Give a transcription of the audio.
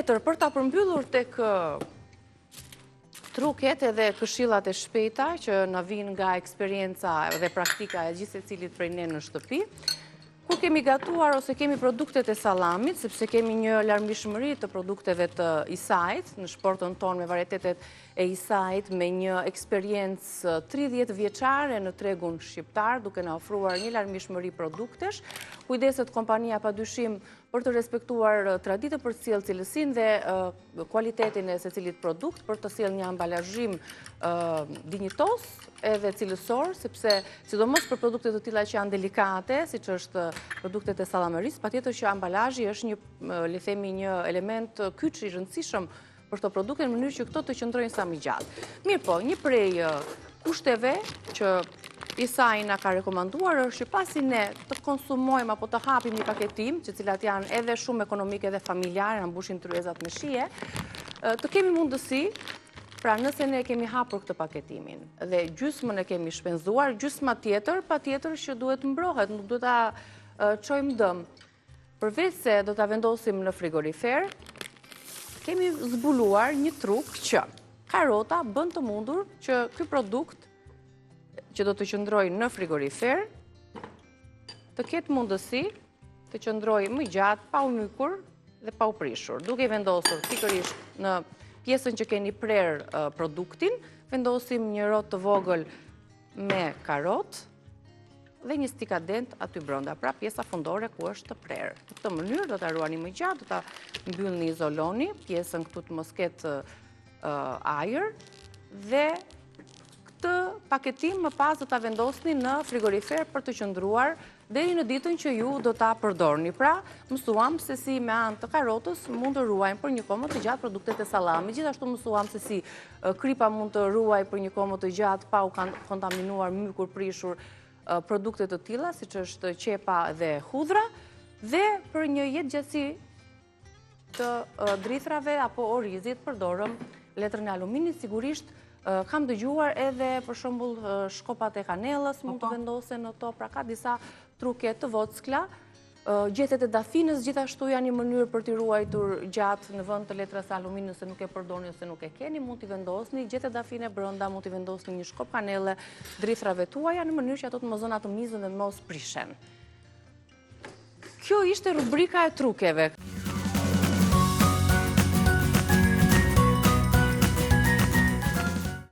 Tjetër, për ta përmbyllur tek truket edhe këshillat e shpejta që na vijnë nga eksperienca dhe praktika e gjithë secilit prej ne në shtëpi, kur kemi gatuar ose kemi produktet e sallamit, sepse kemi një larmishmëri të produkteve të Isait në shportën tonë me varietetet e Isait, me një eksperiencë 30 vjeçare në tregun shqiptar, duke na ofruar një larmishmëri produktesh, kujdeset kompania padyshim për të respektuar traditën për të sjellë cilësinë dhe kualitetin e secilit produkt, për të sjellë një ambalazhim dinjitos edhe cilësor, sepse sidomos për produkte të tilla që janë delikate, siç është produktet e sallamerisë, patjetër që ambalazhi është le themi një element kyç i rëndësishëm për këto produkte në mënyrë që këto të qëndrojnë sa më gjatë. Mirë po, një prej kushteve që Isai na ka rekomanduar është që pasi ne të konsumojmë apo të hapim një paketim, që cilat janë edhe shumë ekonomike dhe familjare, na mbushin tryezat me shije, të kemi mundësi, pra nëse ne kemi hapur këtë paketimin dhe gjysmën e kemi shpenzuar, gjysma tjetër, patjetër që duhet mbrohet, nuk duhet ta çojmë dëm. Përveç se do ta vendosim në frigorifer, kemi zbuluar një truk që karrota bën të mundur që ky produkt që do të qëndrojë në frigorifer, të ketë mundësi të qëndrojë më gjatë, pa u mykur dhe pa u prishur. Duke i vendosur pikërisht në pjesën që keni prerë produktin, vendosim një rrotë të vogël me karrotë dhe një stikadent aty brenda, pra pjesa fundore ku është të prerë. Në këtë mënyrë do ta ruani më gjatë, do ta mbyllni, izoloni pjesën këtu të mos ketë ajër dhe këtë paketim më pas do ta vendosni në frigorifer për të qëndruar deri në ditën që ju do ta përdorni. Pra, mësuam se si me anë të karrotës mund të ruajmë për një kohë më të gjatë produktet e sallamit. Gjithashtu mësuam se si kripa mund të ruajë për një kohë më të gjatë pa u kontaminuar, mykur, prishur produkte të tilla, siç është qepa dhe hudhra, dhe për një jetëgjatësi të drithrave apo orizit përdorëm letrën e aluminit. Sigurisht kam dëgjuar edhe për shembull shkopat e kanellës mund të vendosen në to, pra ka disa truke të vockla. Gjethet e dafinës gjithashtu janë një mënyrë për t'i ruajtur gjatë në vend të letrës së aluminit, se nuk e përdorni ose nuk e keni, mund t'i vendosni gjethet dafine brenda, mund t'i vendosni një shkop kanelle drithrave tuaja në mënyrë që ato të mos zonatomizën dhe mos prishen. Kjo ishte rubrika e trukeve.